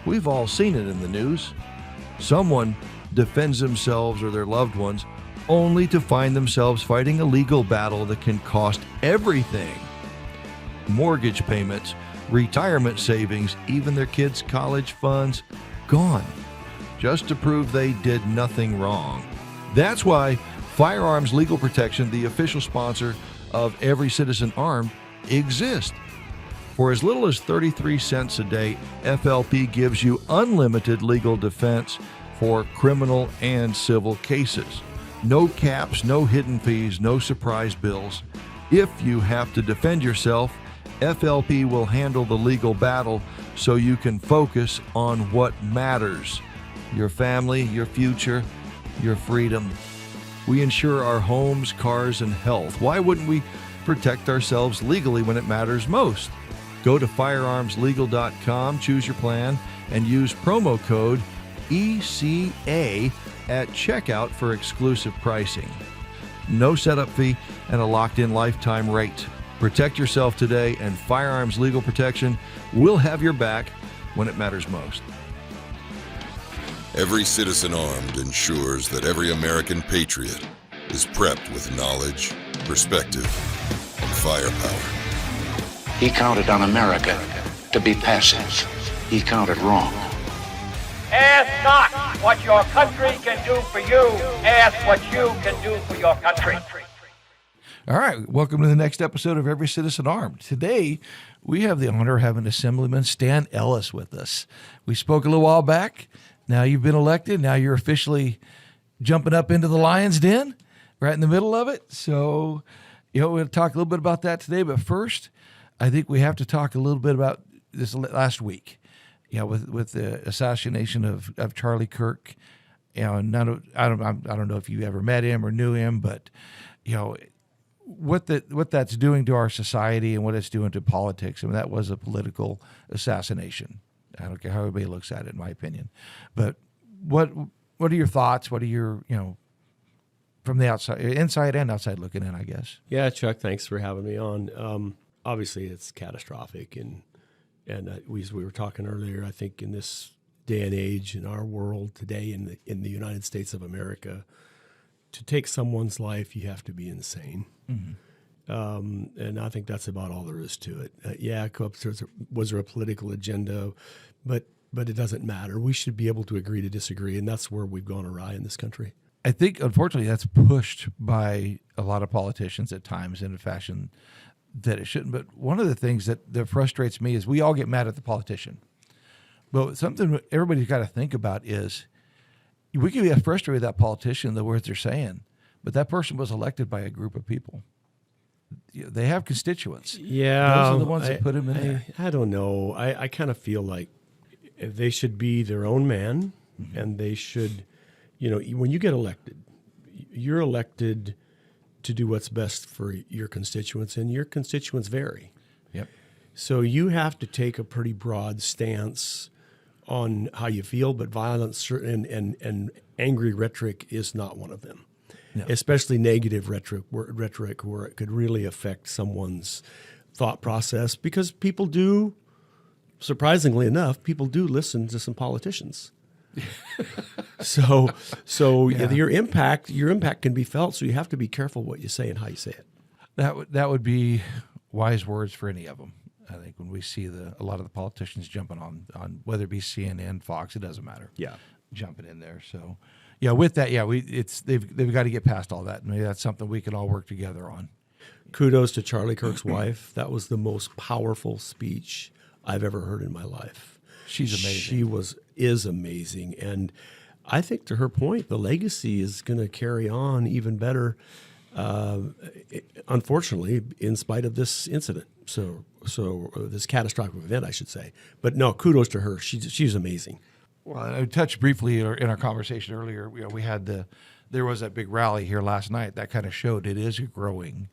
We've all seen it in the news. Someone defends themselves or their loved ones only to find themselves fighting a legal battle that can cost everything. Mortgage payments, retirement savings, even their kids' college funds, gone, just to prove they did nothing wrong. That's why Firearms Legal Protection, the official sponsor of Every Citizen Armed, exists. For as little as 33 cents a day, FLP gives you unlimited legal defense for criminal and civil cases. No caps, no hidden fees, no surprise bills. If you have to defend yourself, FLP will handle the legal battle so you can focus on what matters: your family, your future, your freedom. We insure our homes, cars, and health. Why wouldn't we protect ourselves legally when it matters most? Go to firearmslegal.com, choose your plan, and use promo code ECA at checkout for exclusive pricing. No setup fee and a locked-in lifetime rate. Protect yourself today, and Firearms Legal Protection will have your back when it matters most. Every Citizen Armed ensures that every American patriot is prepped with knowledge, perspective, and firepower. He counted on America to be passive. He counted wrong. Ask not what your country can do for you. Ask what you can do for your country. All right, welcome to the next episode of Every Citizen Armed. Today, we have the honor of having Assemblyman Stan Ellis with us. We spoke a little while back. Now you've been elected. Now you're officially jumping up into the lion's den, right in the middle of it. So, we'll talk a little bit about that today. But first, I think we have to talk a little bit about this last week. With the assassination of Charlie Kirk. I don't know if you ever met him or knew him, but what that's doing to our society and what it's doing to politics. I mean, that was a political assassination. I don't care how everybody looks at it, in my opinion. But what are your thoughts? What are your, from the outside, inside and outside looking in, I guess? Yeah, Chuck, thanks for having me on. Obviously, it's catastrophic, and we were talking earlier. I think in this day and age, in our world today, in the United States of America, to take someone's life, you have to be insane. Mm-hmm. And I think that's about all there is to it. Was there a political agenda, but it doesn't matter. We should be able to agree to disagree, and that's where we've gone awry in this country. I think, unfortunately, that's pushed by a lot of politicians at times in a fashion that it shouldn't. But one of the things that frustrates me is we all get mad at the politician. But something everybody's got to think about is we can be frustrated with that politician, the words they're saying, but that person was elected by a group of people. They have constituents. Yeah. Those are the ones that put him in there. I don't know. I kind of feel like they should be their own man, mm-hmm. and they should, when you get elected, you're elected to do what's best for your constituents, and your constituents vary. Yep. So you have to take a pretty broad stance on how you feel, but violence and angry rhetoric is not one of them. No. Especially negative rhetoric where it could really affect someone's thought process, because people do, surprisingly enough, people do listen to some politicians. So yeah. your impact can be felt. So you have to be careful what you say and how you say it. That would be wise words for any of them. I think when we see a lot of the politicians jumping on whether it be CNN, Fox, it doesn't matter. Yeah, jumping in there. So with that, they've got to get past all that. Maybe that's something we can all work together on. Kudos to Charlie Kirk's wife. That was the most powerful speech I've ever heard in my life. She's amazing. She is amazing. And I think, to her point, the legacy is going to carry on even better, unfortunately, in spite of this incident. So this catastrophic event, I should say. But no, kudos to her. She's amazing. Well, I touched briefly in our conversation earlier. There was that big rally here last night that kind of showed it is growing.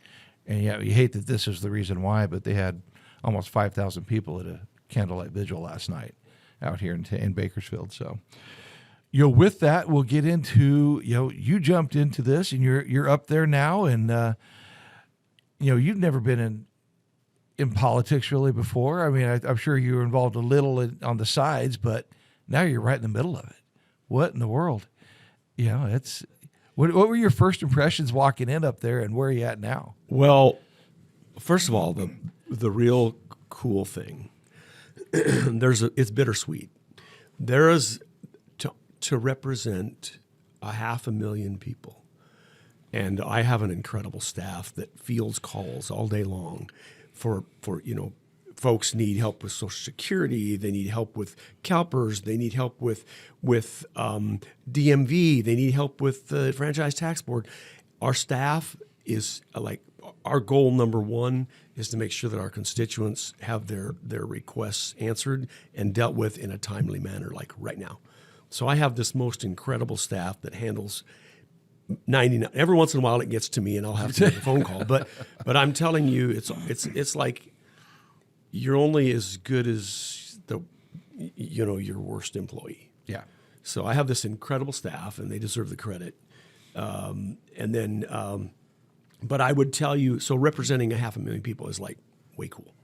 And you hate that this is the reason why, but they had almost 5,000 people at a candlelight vigil last night out here in Bakersfield. So, with that, we'll get into, you jumped into this and you're up there now, and you've never been in politics really before. I mean, I'm sure you were involved a little on the sides, but Now you're right in the middle of it. What in the world? It's what were your first impressions walking in up there, and where are you at now? Well, first of all, the real cool thing, it's bittersweet. There is to represent 500,000 people, and I have an incredible staff that fields calls all day long for folks need help with Social Security. They need help with CalPERS. They need help with DMV. They need help with the Franchise Tax Board. Our staff is our goal number one is to make sure that our constituents have their requests answered and dealt with in a timely manner, like right now. So I have this most incredible staff that handles 99. Every once in a while it gets to me and I'll have to make a phone call. But I'm telling you, it's like you're only as good as your worst employee. Yeah. So I have this incredible staff, and they deserve the credit. But I would tell you, so representing 500,000 people is like way cool.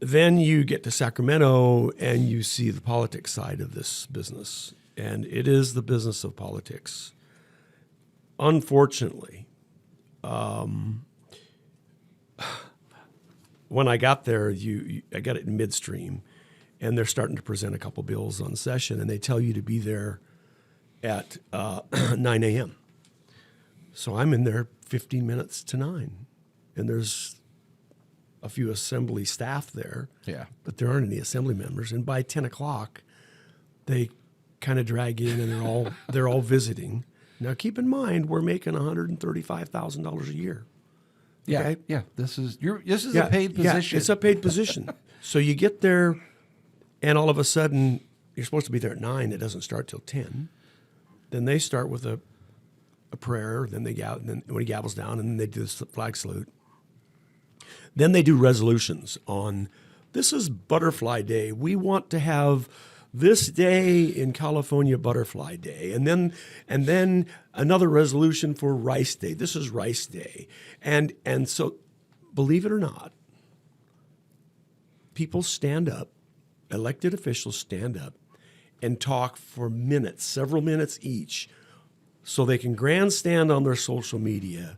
Then you get to Sacramento and you see the politics side of this business, and it is the business of politics. Unfortunately, when I got there, I got it in midstream, and they're starting to present a couple bills on session, and they tell you to be there at 9 a.m. So I'm in there 15 minutes to 9, and there's a few assembly staff there, but there aren't any assembly members. And by 10 o'clock, they kind of drag in, and they're all visiting. Now, keep in mind, we're making $135,000 a year. Yeah, okay? yeah. This is a paid position. Yeah, it's a paid position. So you get there, and all of a sudden, you're supposed to be there at 9. It doesn't start till 10. Then they start with a prayer. Then then when he gavels down, and then they do the flag salute. Then they do resolutions on, this is Butterfly Day. We want to have this day in California, Butterfly Day. And then another resolution for Rice Day. This is Rice Day. And so, believe it or not, people stand up, elected officials stand up and talk for minutes, several minutes each, so they can grandstand on their social media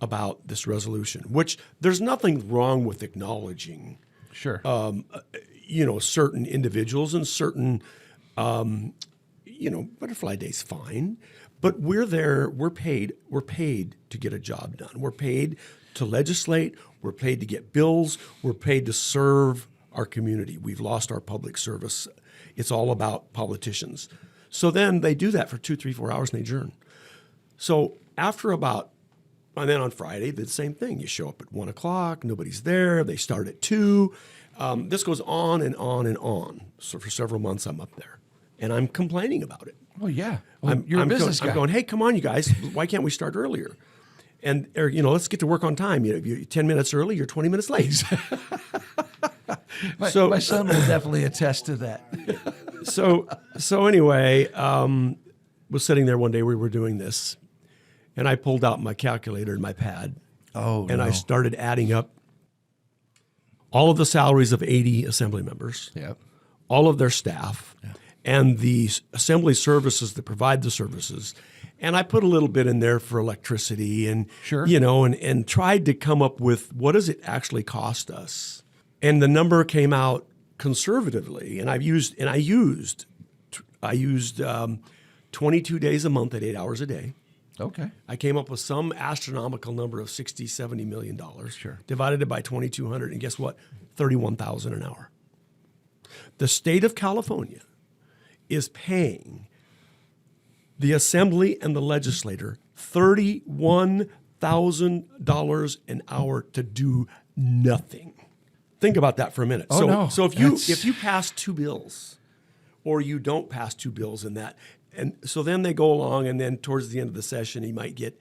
about this resolution, which there's nothing wrong with acknowledging. Sure. Certain individuals and certain, Butterfly Day's fine, but we're there, we're paid to get a job done. We're paid to legislate, we're paid to get bills, we're paid to serve our community. We've lost our public service. It's all about politicians. So then they do that for 2, 3, 4 hours and they adjourn. So and then on Friday, the same thing. You show up at 1 o'clock, nobody's there, they start at 2. This goes on and on and on. So for several months, I'm up there, and I'm complaining about it. Oh yeah, you're a business guy. I'm going, hey, come on, you guys, why can't we start earlier? And let's get to work on time. You're 10 minutes early, you're 20 minutes late. My son will definitely attest to that. So anyway, was sitting there one day. We were doing this, and I pulled out my calculator and my pad. I started adding up all of the salaries of 80 assembly members, all of their staff, and the assembly services that provide the services. And I put a little bit in there for electricity and, and tried to come up with what does it actually cost us? And the number came out conservatively. And I used 22 days a month at 8 hours a day. Okay. I came up with some astronomical number of $60, $70 million. Sure. Divided it by 2,200, and guess what? $31,000 an hour. The state of California is paying the assembly and the legislator $31,000 an hour to do nothing. Think about that for a minute. So if you pass 2 bills, or you don't pass 2 bills in that, and so then they go along, and then towards the end of the session, you might get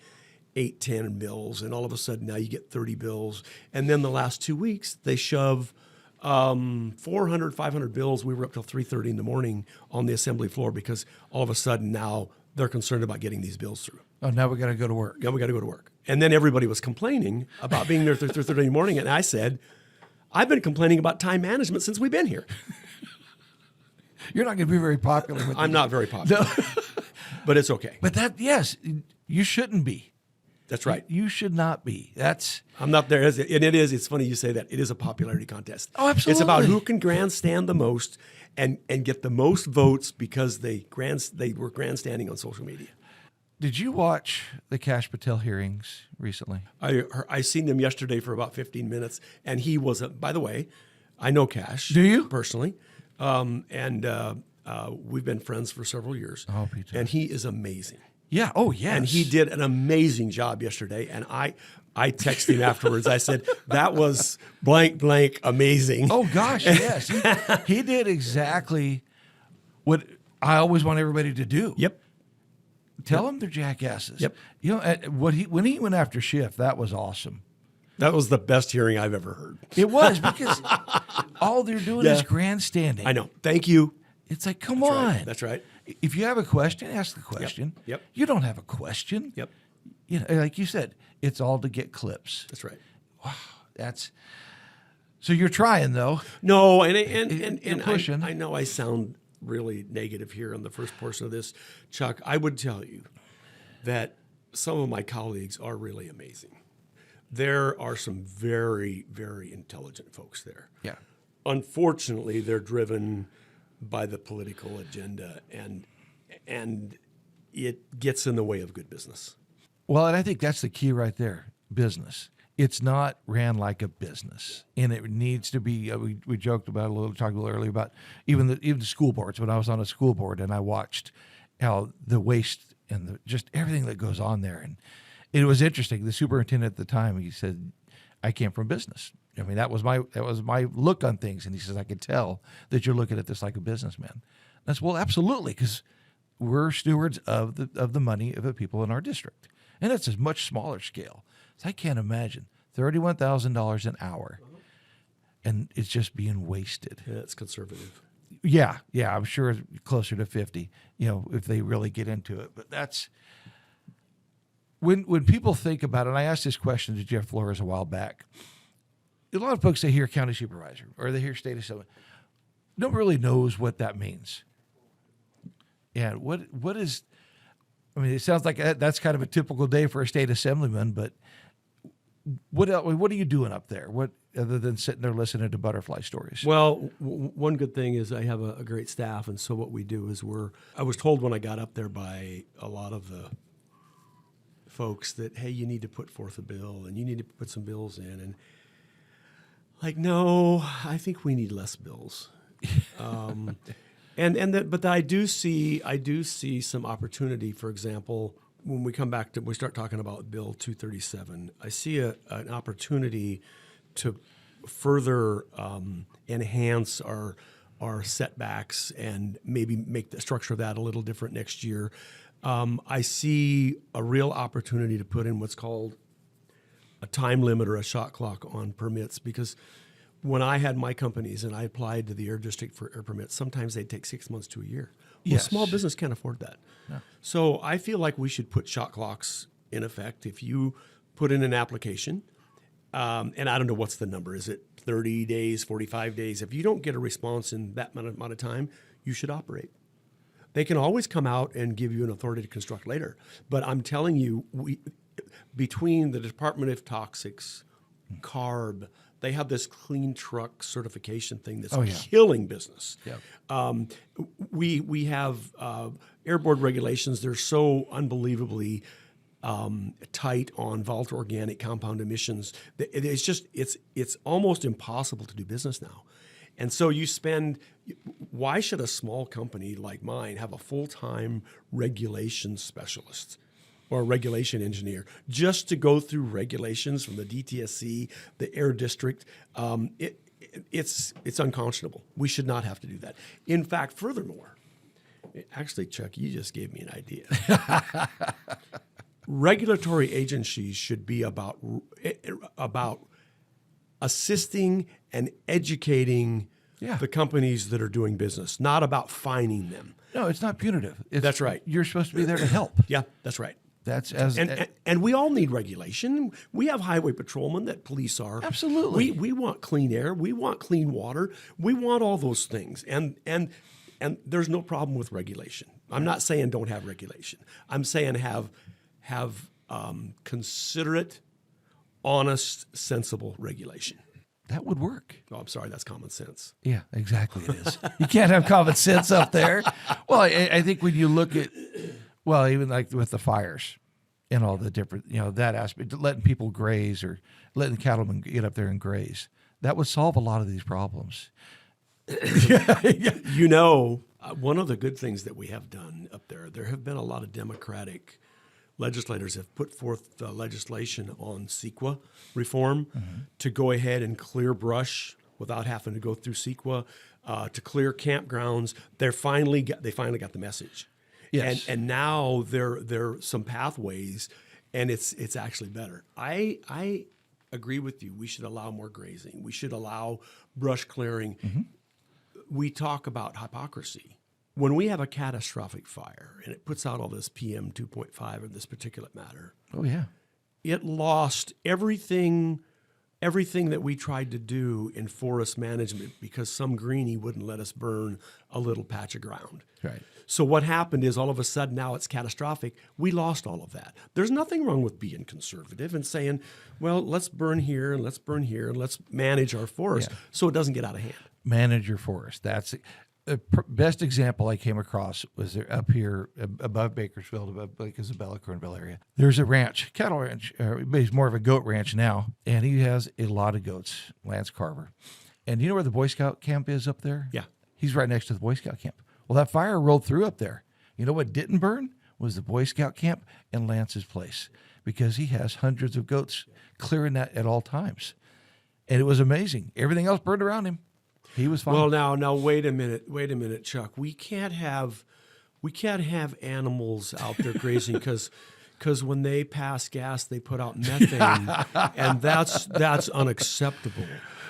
8, 10 bills, and all of a sudden now you get 30 bills. And then the last 2 weeks, they shove 400, 500 bills. We were up till 3:30 in the morning on the assembly floor because all of a sudden now they're concerned about getting these bills through. Oh, now we got to go to work. Yeah, we got to go to work. And then everybody was complaining about being there 3:30 in the morning, and I said, I've been complaining about time management since we've been here. You're not going to be very popular with I'm not very popular, but it's okay. But yes, you shouldn't be. That's right. You should not be. I'm not there. And it's funny you say that. It is a popularity contest. Oh, absolutely. It's about who can grandstand the most and get the most votes because they were grandstanding on social media. Did you watch the Kash Patel hearings recently? I seen them yesterday for about 15 minutes, and he was by the way, I know Kash. Do you? Personally. And we've been friends for several years. Oh, me too. And he is amazing. Yeah. Oh, yes. And he did an amazing job yesterday. And I texted him afterwards. I said, that was blank amazing. Oh, gosh, yes. He did exactly what I always want everybody to do. Yep. Tell them they're jackasses. Yep. You know, when he went after Schiff, that was awesome. That was the best hearing I've ever heard. It was, because all they're doing is grandstanding. I know. Thank you. It's like, come on. Right. That's right. If you have a question, ask the question. Yep. You don't have a question. Yep. You know, like you said, it's all to get clips. That's right. Wow. So you're trying, though. No, and pushing. I know I sound really negative here on the first portion of this, Chuck. I would tell you that some of my colleagues are really amazing. There are some very, very intelligent folks there. Yeah. Unfortunately, they're driven by the political agenda, and it gets in the way of good business. Well, and I think that's the key right there, business. It's not ran like a business, and it needs to be. We joked about talked a little earlier about even the school boards. When I was on a school board and I watched how the waste and just everything that goes on there, and it was interesting. The superintendent at the time, he said, "I came from business. I mean, that was my look on things." And he says, "I could tell that you're looking at this like a businessman." I said, "Well, absolutely, because we're stewards of the money of the people in our district, and it's a much smaller scale." So I can't imagine $31,000 an hour, and it's just being wasted. Yeah, it's conservative. Yeah, I'm sure it's closer to 50. You know, if they really get into it. But that's when people think about it. And I asked this question to Jeff Flores a while back. A lot of folks, they hear county supervisor or they hear state assembly, nobody really knows what that means. And what is? I mean, it sounds like that's kind of a typical day for a state assemblyman, but what else, what are you doing up there? What other than sitting there listening to butterfly stories? Well, one good thing is I have a great staff, and so what we do is I was told when I got up there by a lot of the folks that, hey, you need to put forth a bill and you need to put some bills in, and like, no, I think we need less bills. But I do see some opportunity. For example, when we come back we start talking about Bill 237, I see an opportunity to further enhance our setbacks and maybe make the structure of that a little different next year. I see a real opportunity to put in what's called a time limit or a shot clock on permits, because when I had my companies and I applied to the air district for air permits, sometimes they'd take 6 months to a year. Well, Yes. small business can't afford that. No. So I feel like we should put shot clocks in effect. If you put in an application, and I don't know what's the number, is it 30 days, 45 days? If you don't get a response in that amount of time, you should operate. They can always come out and give you an authority to construct later. But I'm telling you, between the Department of Toxics, CARB, they have this clean truck certification thing that's killing business. Yeah. We have air board regulations. They're so unbelievably tight on volatile organic compound emissions. It's almost impossible to do business now. And so why should a small company like mine have a full-time regulation specialist or a regulation engineer just to go through regulations from the DTSC, the air district? It's unconscionable. We should not have to do that. In fact, furthermore, actually, Chuck, you just gave me an idea. Regulatory agencies should be about assisting and educating the companies that are doing business, not about fining them. No, it's not punitive. That's right. You're supposed to be there to help. Yeah, that's right. That's and we all need regulation. We have highway patrolmen that police our. Absolutely. We want clean air. We want clean water. We want all those things. And And there's no problem with regulation. I'm not saying don't have regulation. I'm saying have considerate, honest, sensible regulation. That would work. Oh, I'm sorry, that's common sense. Yeah, exactly. It is. You can't have common sense up there. Well, I think when you look at, well, even like with the fires and all the different, that aspect, letting people graze or letting the cattlemen get up there and graze, that would solve a lot of these problems. One of the good things that we have done up there have been a lot of Democratic legislators have put forth legislation on CEQA reform to go ahead and clear brush without having to go through CEQA, to clear campgrounds. They finally got the message. Yes. And now there are some pathways, and it's actually better. I agree with you. We should allow more grazing. We should allow brush clearing. We talk about hypocrisy. When we have a catastrophic fire and it puts out all this PM 2.5 or this particulate matter, Oh, yeah. it lost everything that we tried to do in forest management because some greenie wouldn't let us burn a little patch of ground. Right. So what happened is all of a sudden now it's catastrophic. We lost all of that. There's nothing wrong with being conservative and saying, well, let's burn here and let's burn here and let's manage our forest so it doesn't get out of hand. Manage your forest. That's the best example I came across was there up here above Bakersfield, above Lake Isabella, Cornville area. There's a ranch, cattle ranch. He's more of a goat ranch now, and he has a lot of goats, Lance Carver. And you know where the Boy Scout camp is up there? Yeah. He's right next to the Boy Scout camp. Well, that fire rolled through up there. You know what didn't burn? Was the Boy Scout camp and Lance's place, because he has hundreds of goats clearing that at all times. And it was amazing. Everything else burned around him. He was fine. Well, now wait a minute, Chuck. We can't have animals out there grazing because when they pass gas, they put out methane, and that's unacceptable.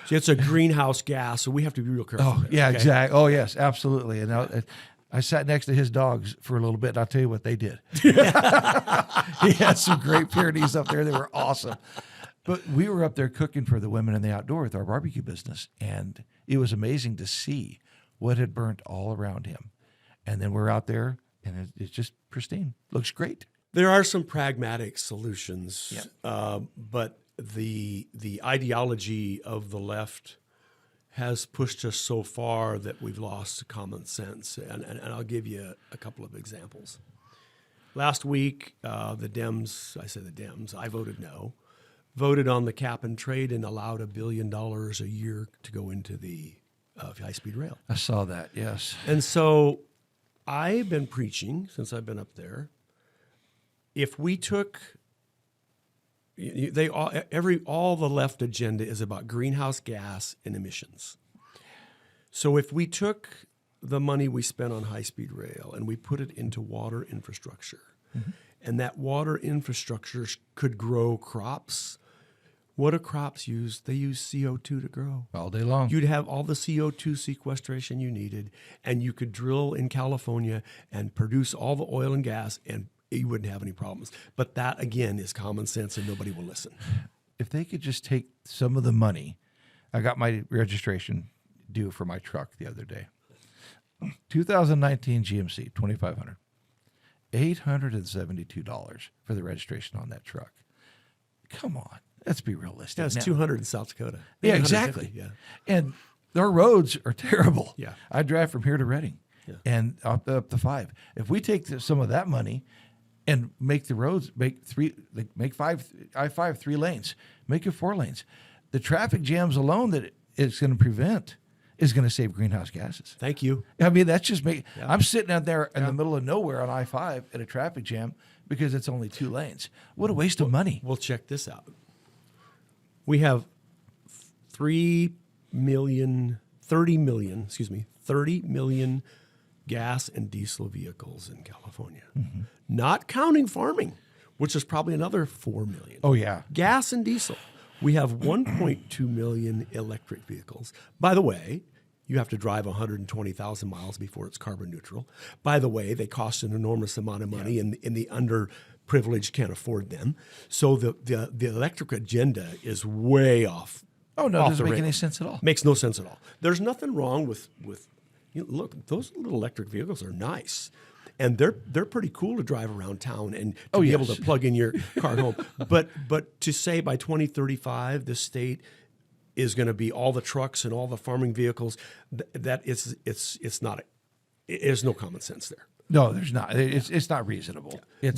See, it's a greenhouse gas, so we have to be real careful. Oh, yeah, okay? Exactly. Oh, yes, absolutely. And I sat next to his dogs for a little bit, and I'll tell you what they did. He had some great Pyrenees up there. They were awesome. But we were up there cooking for the women in the outdoor with our barbecue business, and it was amazing to see what had burnt all around him. And then we're out there, and it's just pristine. Looks great. There are some pragmatic solutions, but the ideology of the left has pushed us so far that we've lost common sense. And I'll give you a couple of examples. Last week, I voted no. Voted on the cap and trade and allowed $1 billion a year to go into the high-speed rail. I saw that, yes. And so I've been preaching since I've been up there. If we took all the left agenda is about greenhouse gas and emissions. So if we took the money we spent on high-speed rail and we put it into water infrastructure, and that water infrastructure could grow crops. What do crops use? They use CO2 to grow. All day long. You'd have all the CO2 sequestration you needed, and you could drill in California and produce all the oil and gas, and you wouldn't have any problems. But that, again, is common sense, and nobody will listen. If they could just take some of the money. I got my registration due for my truck the other day. 2019 GMC, $2,500. $872 for the registration on that truck. Come on, let's be realistic. Yeah, it's $200 in South Dakota. Yeah, exactly. Yeah, and our roads are terrible. Yeah, I drive from here to Reading, and up to 5. If we take some of that money and make the roads make 5 3 lanes, make it 4 lanes, the traffic jams alone that it's going to prevent is going to save greenhouse gases. Thank you. I mean, that's just me. Yeah. I'm sitting out there in the middle of nowhere on I-5 at a traffic jam because it's only 2 lanes. What a waste of money. Well, check this out. We have 30 million gas and diesel vehicles in California, not counting farming, which is probably another 4 million. Oh, yeah. Gas and diesel. We have 1.2 million electric vehicles. By the way, you have to drive 120,000 miles before it's carbon neutral. By the way, they cost an enormous amount of money, and the underprivileged can't afford them. So the electric agenda is way off. Oh, no, it doesn't make any sense at all. Makes no sense at all. There's nothing wrong with look, those little electric vehicles are nice. And they're pretty cool to drive around town and to be able to plug in your car at home. But to say by 2035 the state is going to be all the trucks and all the farming vehicles, it's not. There's no common sense there. No, there's not. It's not reasonable. Yeah.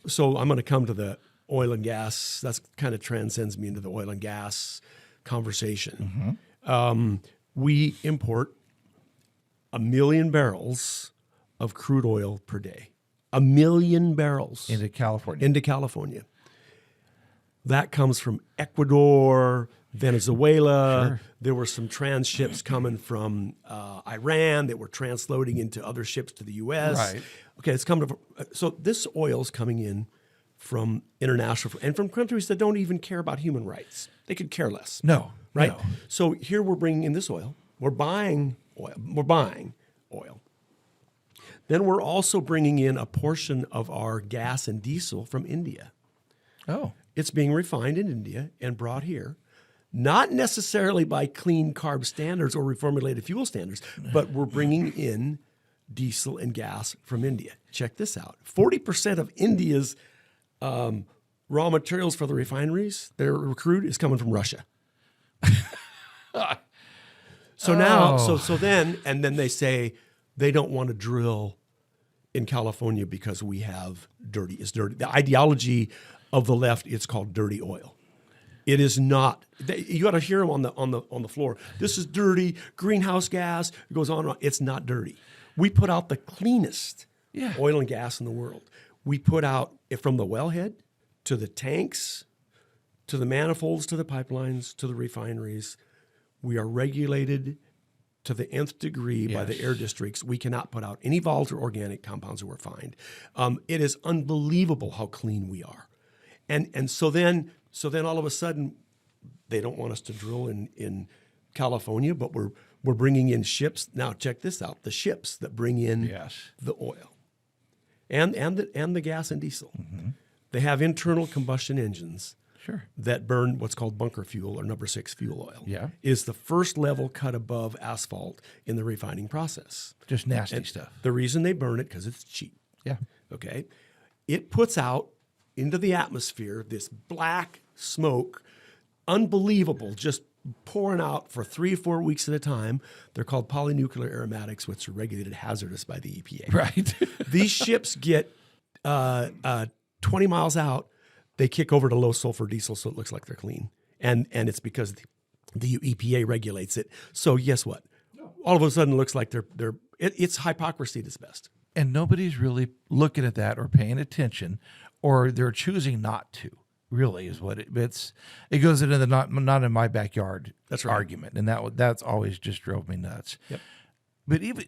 So I'm going to come to the oil and gas. That's kind of transcends me into the oil and gas conversation. We import 1 million barrels of crude oil per day. 1 million barrels. Into California. That comes from Ecuador, Venezuela. Sure. There were some transships coming from Iran that were transloading into other ships to the U.S. Right. Okay, it's coming from, so this oil is coming in from international and from countries that don't even care about human rights. They could care less. No. Right? No. So here we're bringing in this oil. We're buying oil. Then we're also bringing in a portion of our gas and diesel from India. Oh. It's being refined in India and brought here, not necessarily by clean carb standards or reformulated fuel standards, but we're bringing in diesel and gas from India. Check this out. 40% of India's raw materials for the refineries, their crude, is coming from Russia. Then they say they don't want to drill in California because we have dirty. The ideology of the left, it's called dirty oil. It is not. You got to hear them on the floor. This is dirty greenhouse gas. It goes on and on. It's not dirty. We put out the cleanest oil and gas in the world. We put out from the wellhead to the tanks, to the manifolds, to the pipelines, to the refineries. We are regulated to the nth degree by the air districts. We cannot put out any volatile organic compounds that we're fined. It is unbelievable how clean we are. And so then all of a sudden, they don't want us to drill in California, but we're bringing in ships. Now check this out: the ships that bring in the oil and the gas and diesel, they have internal combustion engines. Sure. That burn what's called bunker fuel or number 6 fuel oil. Yeah. Is the first level cut above asphalt in the refining process. Just nasty stuff. The reason they burn it, because it's cheap. Yeah. Okay. It puts out into the atmosphere this black smoke, unbelievable, just pouring out for 3 or 4 weeks at a time. They're called polynuclear aromatics, which are regulated hazardous by the EPA. Right. These ships get 20 miles out. They kick over to low sulfur diesel, so it looks like they're clean, and it's because the EPA regulates it. So guess what? All of a sudden, it looks like it's hypocrisy at its best. And nobody's really looking at that or paying attention, or they're choosing not to. Really, is what it goes into the not in my backyard argument, and that's always just drove me nuts. Yep. But even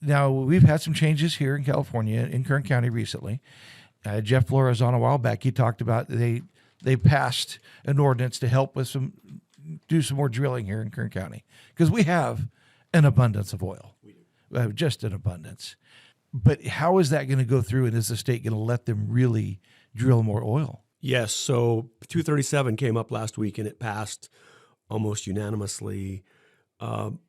now, we've had some changes here in California, in Kern County recently. Jeff Flores on a while back, he talked about they passed an ordinance to help with do some more drilling here in Kern County because we have an abundance of oil. We do. Just an abundance. But how is that going to go through, and is the state going to let them really drill more oil? Yes. So 237 came up last week, and it passed almost unanimously on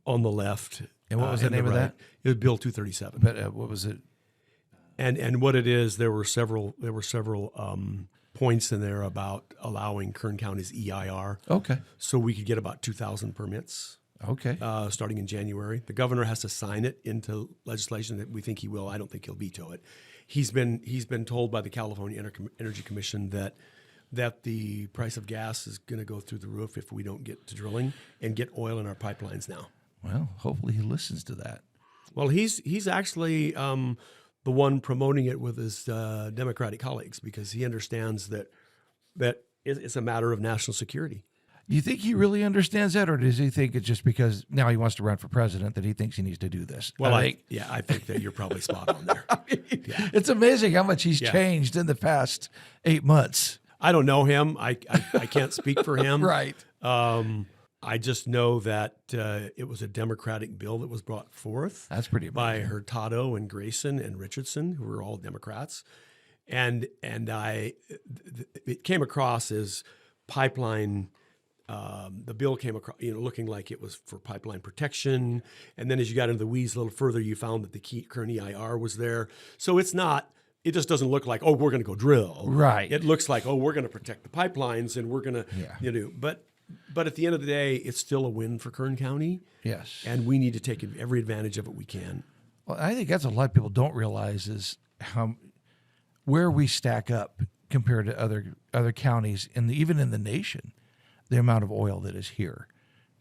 the left. And what was the name of that? It was Bill 237. But what was it? And what it is, there were several points in there about allowing Kern County's EIR. Okay. So we could get about 2,000 permits. Okay. Starting in January. The governor has to sign it into legislation that we think he will. I don't think he'll veto it. He's been told by the California Energy Commission that the price of gas is going to go through the roof if we don't get to drilling and get oil in our pipelines now. Well, hopefully he listens to that. Well, he's actually the one promoting it with his Democratic colleagues because he understands that it's a matter of national security. Do you think he really understands that, or does he think it's just because now he wants to run for president that he thinks he needs to do this? Well, I think that you're probably spot on there. It's amazing how much he's changed in the past 8 months. I don't know him. I can't speak for him. Right. I just know that it was a Democratic bill that was brought forth. That's pretty amazing. By Hurtado and Grayson and Richardson, who were all Democrats, and it came across as pipeline The bill came across, looking like it was for pipeline protection. And then as you got into the weeds a little further, you found that the current EIR was there. So it's not, it just doesn't look like, oh, we're going to go drill. Right. It looks like, oh, we're going to protect the pipelines and we're going to, But at the end of the day, it's still a win for Kern County. Yes. And we need to take every advantage of it we can. Well, I think that's what a lot of people don't realize is where we stack up compared to other counties even in the nation, the amount of oil that is here.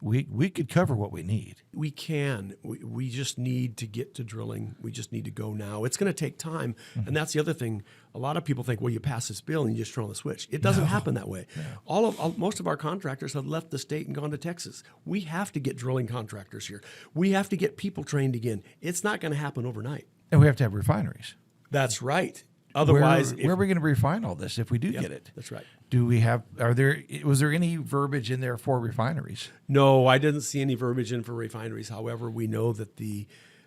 We could cover what we need. We can. We just need to get to drilling. We just need to go now. It's going to take time. Mm-hmm. And that's the other thing. A lot of people think, well, you pass this bill and you just turn on the switch. It doesn't happen that way. No. Most of our contractors have left the state and gone to Texas. We have to get drilling contractors here. We have to get people trained again. It's not going to happen overnight. And we have to have refineries. That's right. Otherwise, where are we going to refine all this if we do get it? That's right. Was there any verbiage in there for refineries? No, I didn't see any verbiage in for refineries. However, we know that the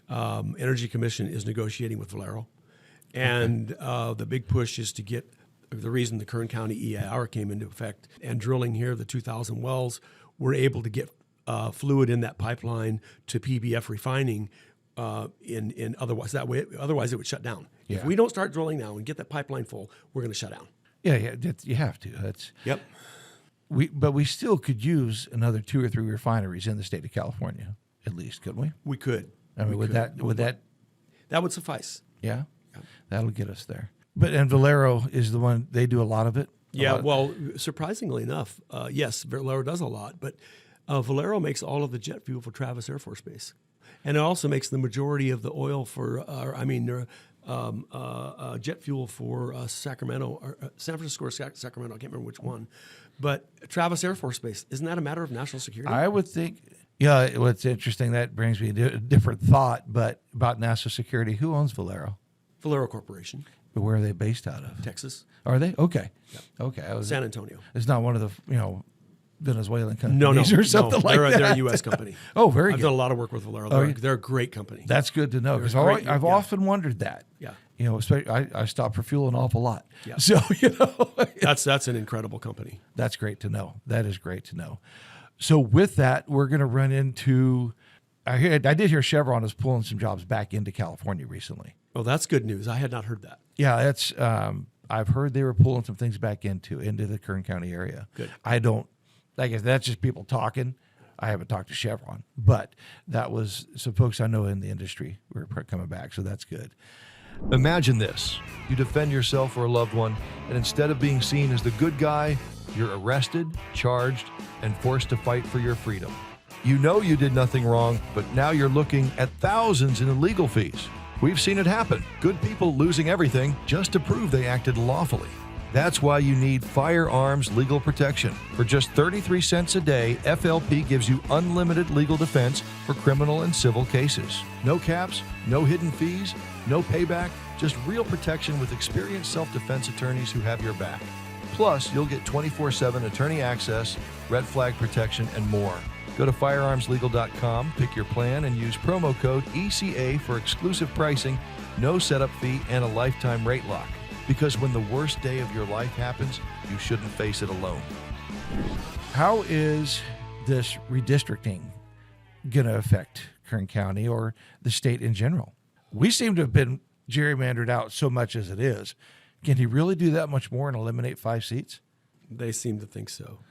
Energy Commission is negotiating with Valero. And the big push is to get the reason the Kern County EIR came into effect and drilling here, the 2,000 wells, we're able to get fluid in that pipeline to PBF refining otherwise it would shut down. Yeah. If we don't start drilling now and get that pipeline full, we're going to shut down. Yeah, you have to. Yep. But we still could use another 2 or 3 refineries in the state of California, at least, couldn't we? We could. I mean, would that would suffice? Yeah, that'll get us there. And Valero is the one, they do a lot of it. Surprisingly enough, yes, Valero does a lot, but Valero makes all of the jet fuel for Travis Air Force Base, and it also makes the majority of the oil for jet fuel for Sacramento, or San Francisco or Sacramento. I can't remember which one. But Travis Air Force Base, isn't that a matter of national security? I would think, what's interesting, that brings me to a different thought, but about national security, who owns Valero? Valero Corporation. But where are they based out of? Texas. Are they? Okay. Yep. Okay. San Antonio. It's not one of the, Venezuelan companies or something like that. They're a U.S. company. Oh, very good. I've done a lot of work with Valero. They're a great company. That's good to know, because I've often wondered that. Yeah. Especially I stop for fuel an awful lot. Yeah. So, that's an incredible company. That's great to know. That is great to know. So with that, we're going to run into, I did hear Chevron is pulling some jobs back into California recently. Oh, that's good news. I had not heard that. Yeah, that's, I've heard they were pulling some things back into the Kern County area. Good. I guess that's just people talking. I haven't talked to Chevron, but that was some folks I know in the industry were coming back, so that's good. Imagine this. You defend yourself or a loved one, and instead of being seen as the good guy, you're arrested, charged, and forced to fight for your freedom. You know you did nothing wrong, but now you're looking at thousands in legal fees. We've seen it happen. Good people losing everything just to prove they acted lawfully. That's why you need firearms legal protection. For just 33 cents a day, FLP gives you unlimited legal defense for criminal and civil cases. No caps, no hidden fees, no payback, just real protection with experienced self-defense attorneys who have your back. Plus, you'll get 24/7 attorney access, red flag protection, and more. Go to firearmslegal.com, pick your plan, and use promo code ECA for exclusive pricing, no setup fee, and a lifetime rate lock. Because when the worst day of your life happens, you shouldn't face it alone. How is this redistricting going to affect Kern County or the state in general? We seem to have been gerrymandered out so much as it is. Can he really do that much more and eliminate 5 seats? They seem to think so.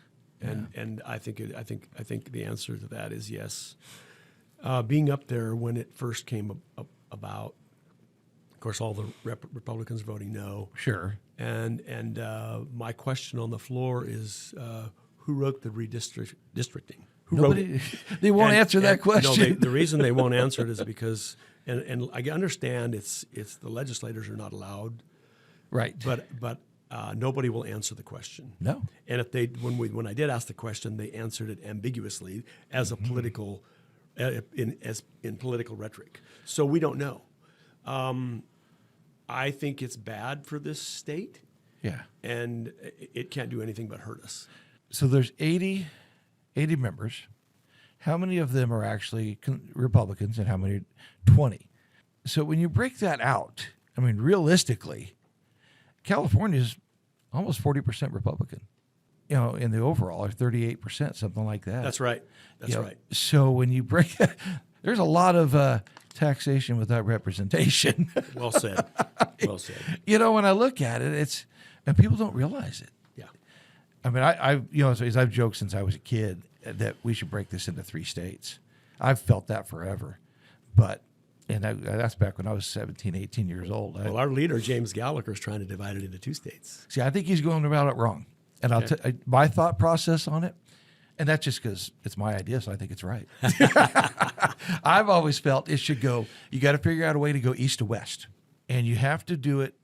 And I think the answer to that is yes. Being up there when it first came about, of course, all the Republicans voting no. Sure. And my question on the floor is, who wrote the redistricting? Who wrote it? They won't answer that question. No, the reason they won't answer it is because, and I understand it's the legislators are not allowed, right? But nobody will answer the question. No. And if when I did ask the question, they answered it ambiguously as a political, in political rhetoric. So we don't know. I think it's bad for this state. Yeah. And it can't do anything but hurt us. So there's 80 members. How many of them are actually Republicans and how many? 20. So when you break that out, I mean, realistically, California is almost 40% Republican. in the overall, or 38%, something like that. That's right. That's right. So when you break, there's a lot of taxation without representation. Well said. Well said. When I look at it, and people don't realize it. Yeah. I mean, I've joked since I was a kid that we should break this into 3 states. I've felt that forever, that's back when I was 17, 18 years old. Well, our leader, James Gallagher, is trying to divide it into 2 states. See, I think he's going about it wrong. And my thought process on it, and that's just because it's my idea, so I think it's right. I've always felt it should go, you got to figure out a way to go east to west. And you have to do it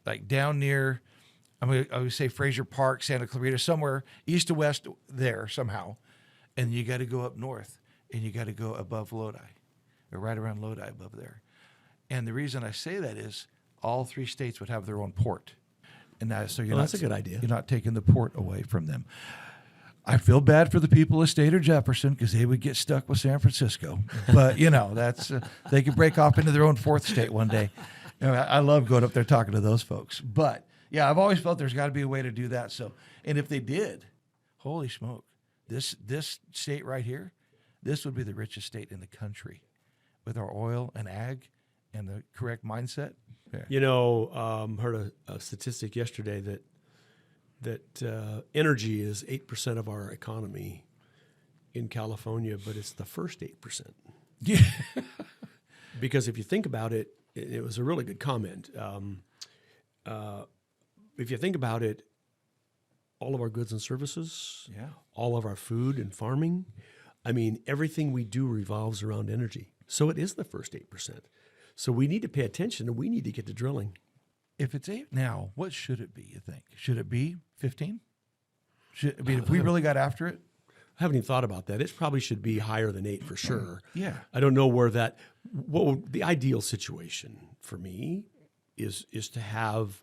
like down near, I would say Fraser Park, Santa Clarita, somewhere east to west there somehow. And you got to go up north, and you got to go above Lodi, or right around Lodi above there. And the reason I say that is all 3 states would have their own port. And that's a good idea. You're not taking the port away from them. I feel bad for the people of State or Jefferson because they would get stuck with San Francisco. But, that's they could break off into their own 4th state one day. I love going up there talking to those folks. But, yeah, I've always felt there's got to be a way to do that. So, and if they did, holy smoke, this state right here, this would be the richest state in the country with our oil and ag and the correct mindset. Yeah. Heard a statistic yesterday that energy is 8% of our economy in California, but it's the first 8%. Yeah. Because if you think about it, it was a really good comment. If you think about it, all of our goods and services, all of our food and farming, everything we do revolves around energy. So it is the first 8%. So we need to pay attention, and we need to get to drilling. If it's 8 now, what should it be, you think? Should it be 15? If we really got after it? I haven't even thought about that. It probably should be higher than 8 for sure. Yeah. I don't know where the ideal situation for me is to have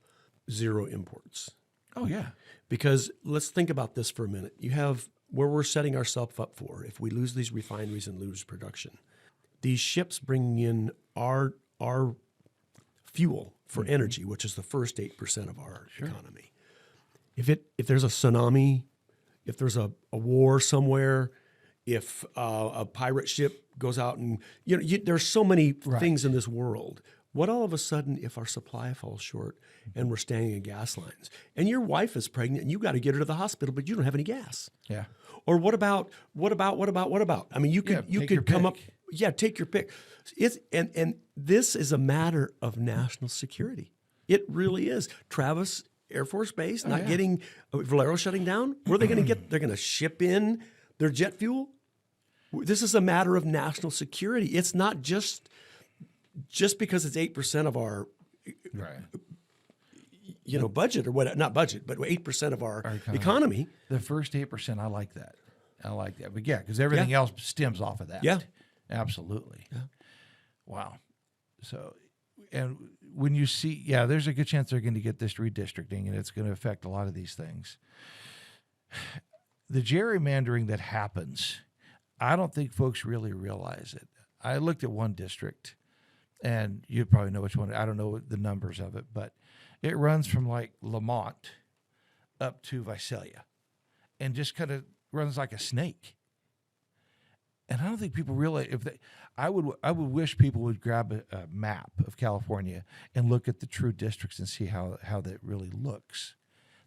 0 imports. Oh, yeah. Because let's think about this for a minute. You have where we're setting ourselves up for if we lose these refineries and lose production. These ships bringing in our fuel for energy, which is the first 8% of our economy. If there's a tsunami, if there's a war somewhere, if a pirate ship goes out and there's so many things in this world. What all of a sudden if our supply falls short and we're standing in gas lines and your wife is pregnant and you got to get her to the hospital, but you don't have any gas? Yeah. Or what about? I mean, you could come up. Yeah, take your pick. And this is a matter of national security. It really is. Travis Air Force Base getting Valero shutting down. Where are they going to get? They're going to ship in their jet fuel. This is a matter of national security. It's not just because it's 8% of our budget or what? Not budget, but 8% of our economy. The first 8%, I like that. But yeah, because everything else stems off of that. Yeah. Absolutely. Yeah. Wow. So, and when you see, there's a good chance they're going to get this redistricting, and it's going to affect a lot of these things. The gerrymandering that happens, I don't think folks really realize it. I looked at one district, and you probably know which one. I don't know the numbers of it, but it runs from like Lamont up to Visalia, and just kind of runs like a snake. And I don't think people realize I would wish people would grab a map of California and look at the true districts and see how that really looks.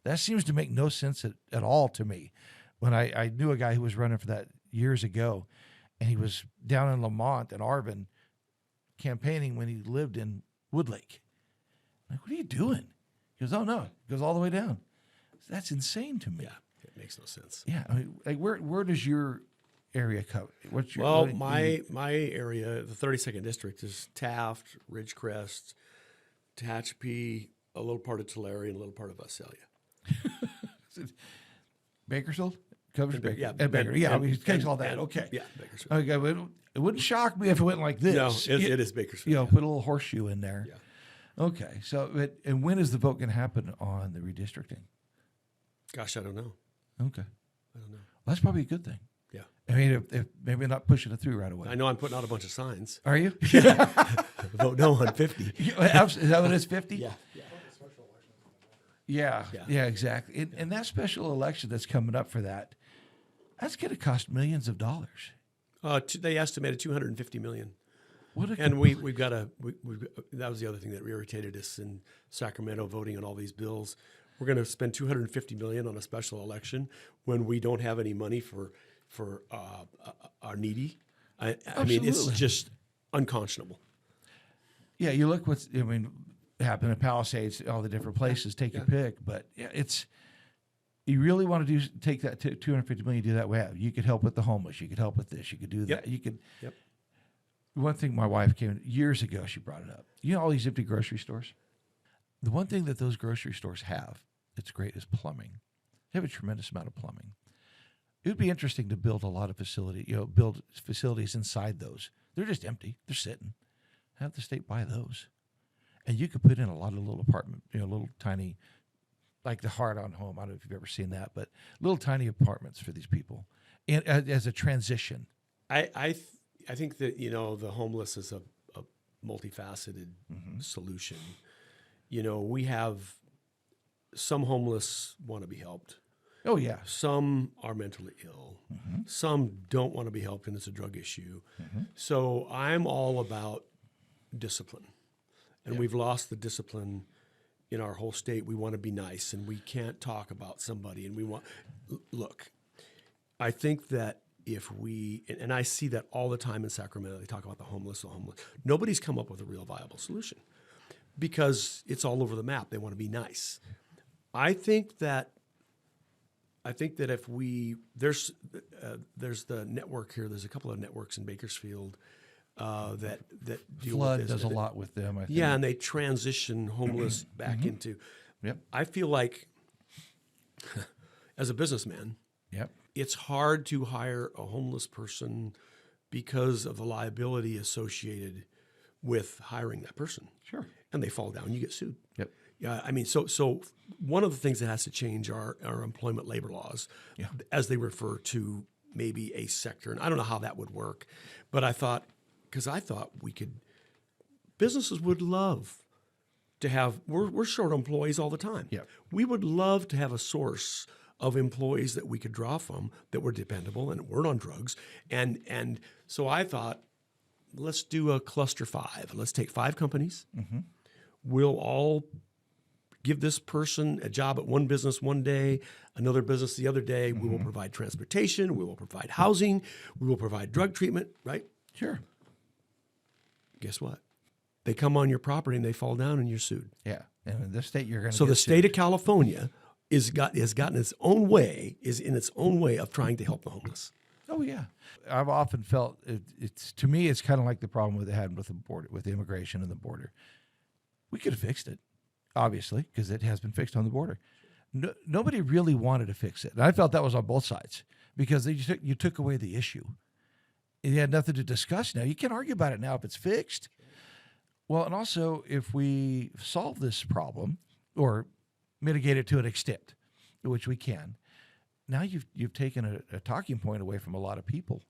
That seems to make no sense at all to me. When I knew a guy who was running for that years ago, and he was down in Lamont and Arvin campaigning when he lived in Woodlake. I'm like, what are you doing? He goes, oh no, it goes all the way down. That's insane to me. Yeah, it makes no sense. Yeah, I mean, like where does your area cover? What's your my area, the 32nd district, is Taft, Ridgecrest, Tehachapi, a little part of Tulare, and a little part of Visalia. Bakersfield covers Baker. Yeah, Baker. Yeah, he takes all that. Okay. Yeah, Bakersfield. Okay, but it wouldn't shock me if it went like this. No, it is Bakersfield. Put a little horseshoe in there. Yeah. Okay. So, and when is the vote going to happen on the redistricting? Gosh, I don't know. Okay. I don't know. Well, that's probably a good thing. Yeah. I mean, if maybe not pushing it through right away. I know I'm putting out a bunch of signs. Are you? Vote no on 50. Is that what it's 50? Yeah. Yeah, exactly. And that special election that's coming up for that's going to cost millions of dollars. They estimated $250 million. And we've got that was the other thing that irritated us in Sacramento, voting on all these bills. We're going to spend $250 million on a special election when we don't have any money for our needy. I mean, it's just unconscionable. Yeah, you look happened in Palisades, all the different places. Take your pick, but you really want to take that $250 million, do that way. You could help with the homeless. You could help with this. You could do that. You could. Yep. One thing my wife came years ago, she brought it up. You know all these empty grocery stores? The one thing that those grocery stores have that's great is plumbing. They have a tremendous amount of plumbing. It would be interesting to build a lot of build facilities inside those. They're just empty. They're sitting. Have the state buy those. And you could put in a lot of little apartment, little tiny, like the Hard On Home. I don't know if you've ever seen that, but little tiny apartments for these people and as a transition. I think that, the homeless is a multifaceted solution. We have some homeless want to be helped. Oh, yeah. Some are mentally ill. Some don't want to be helped, and it's a drug issue. So I'm all about discipline. And we've lost the discipline in our whole state. We want to be nice, and we can't talk about somebody. And look, I think that if we, and I see that all the time in Sacramento, they talk about the homeless. Nobody's come up with a real viable solution because it's all over the map. They want to be nice. I think that if there's the network here. There's a couple of networks in Bakersfield that deal Flood with this. does a lot with them, I think. Yeah, and they transition homeless back into. Yep. I feel like, as a businessman, it's hard to hire a homeless person because of the liability associated with hiring that person. Sure. And they fall down, you get sued. Yep. Yeah, I mean, so one of the things that has to change are employment labor laws, as they refer to maybe a sector. And I don't know how that would work, but I thought businesses would love to have, we're short employees all the time. Yep. We would love to have a source of employees that we could draw from that were dependable and weren't on drugs. And so I thought, let's do a cluster 5. Let's take 5 companies. We'll all give this person a job at one business one day, another business the other day. We will provide transportation. We will provide housing. We will provide drug treatment, right? Sure. Guess what? They come on your property and they fall down and you're sued. Yeah. And in this state, you're going to So the state of California is in its own way of trying to help the homeless. Oh, yeah. I've often felt to me, it's kind of like the problem they had with the border, with the immigration and the border. We could have fixed it, obviously, because it has been fixed on the border. Nobody really wanted to fix it. And I felt that was on both sides because you took away the issue. You had nothing to discuss now. You can't argue about it now if it's fixed. Well, and also if we solve this problem or mitigate it to an extent, which we can, now you've taken a talking point away from a lot of people,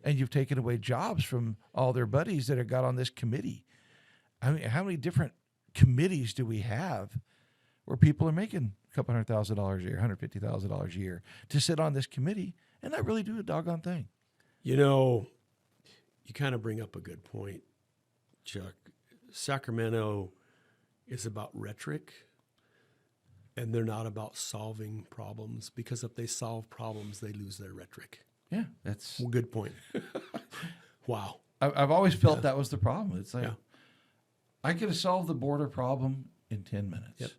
and you've taken away jobs from all their buddies that have got on this committee. I mean, how many different committees do we have where people are making a couple $100,000 a year, $150,000 a year to sit on this committee and not really do a doggone thing? You kind of bring up a good point, Chuck. Sacramento is about rhetoric, and they're not about solving problems, because if they solve problems, they lose their rhetoric. Yeah, that's a good point. Wow. I've always felt that was the problem. It's like, I could have solved the border problem in 10 minutes. Yep.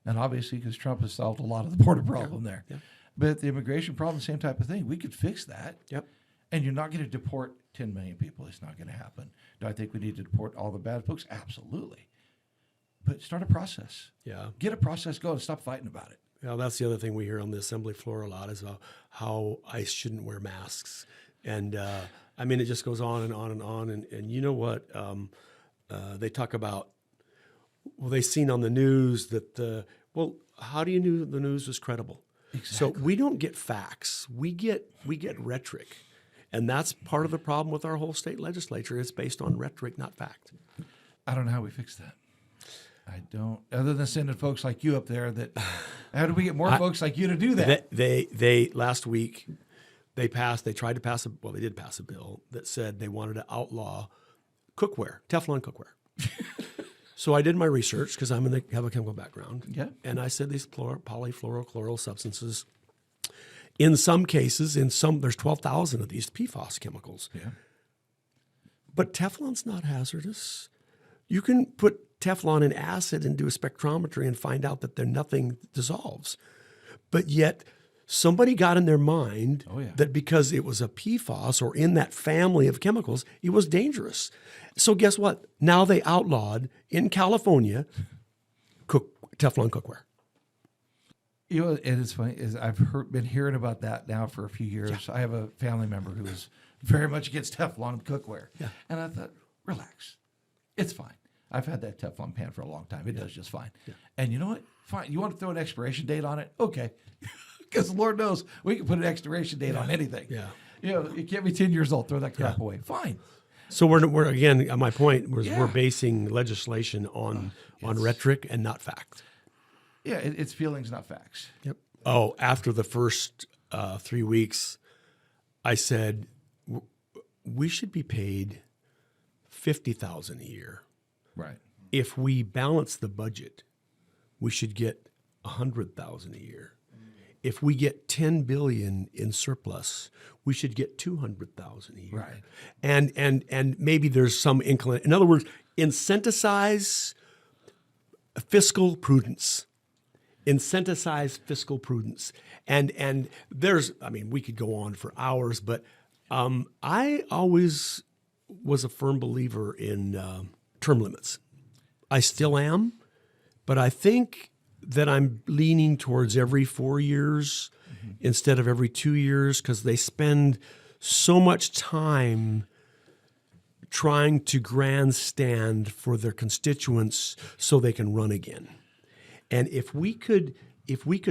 And obviously, because Trump has solved a lot of the border problem there. Yeah. But the immigration problem, same type of thing. We could fix that. Yep. And you're not going to deport 10 million people. It's not going to happen. Do I think we need to deport all the bad folks? Absolutely. But start a process. Yeah. Get a process going. Stop fighting about it. Well, that's the other thing we hear on the assembly floor a lot is how ICE shouldn't wear masks. And I mean, it just goes on and on and on. And you know what? They talk about, they seen on the news that, how do you know the news is credible? Exactly. So we don't get facts. We get rhetoric. And that's part of the problem with our whole state legislature. It's based on rhetoric, not fact. I don't know how we fix that. I don't. Other than sending folks like you up there, how do we get more folks like you to do that? They last week they tried to pass they did pass a bill that said they wanted to outlaw cookware, Teflon cookware. So I did my research because have a chemical background. Yeah. And I said these polyfluorochloral substances, in some cases, there's 12,000 of these PFAS chemicals. Yeah. But Teflon's not hazardous. You can put Teflon in acid and do a spectrometry and find out that nothing dissolves. But yet somebody got in their mind that because it was a PFAS or in that family of chemicals, it was dangerous. So guess what? Now they outlawed in California Teflon cookware. You know, and it's funny is I've been hearing about that now for a few years. Yeah. I have a family member who is very much against Teflon cookware. Yeah. And I thought, relax. It's fine. I've had that Teflon pan for a long time. It does just fine. Yeah. And you know what? Fine. You want to throw an expiration date on it? Okay. Because Lord knows we can put an expiration date on anything. Yeah. You know, it can't be 10 years old. Throw that crap away. Fine. So we're again, my point was we're basing legislation on rhetoric and not fact. Yeah, it's feelings, not facts. Yep. Oh, after the first 3 weeks, I said we should be paid $50,000 a year. Right. If we balance the budget, we should get $100,000 a year. If we get $10 billion in surplus, we should get $200,000 a year. Right. And maybe there's some inclination. In other words, incentivize fiscal prudence. Incentivize fiscal prudence. And there's, I mean, we could go on for hours, but I always was a firm believer in term limits. I still am, but I think that I'm leaning towards every 4 years instead of every 2 years because they spend so much time trying to grandstand for their constituents so they can run again. And if we could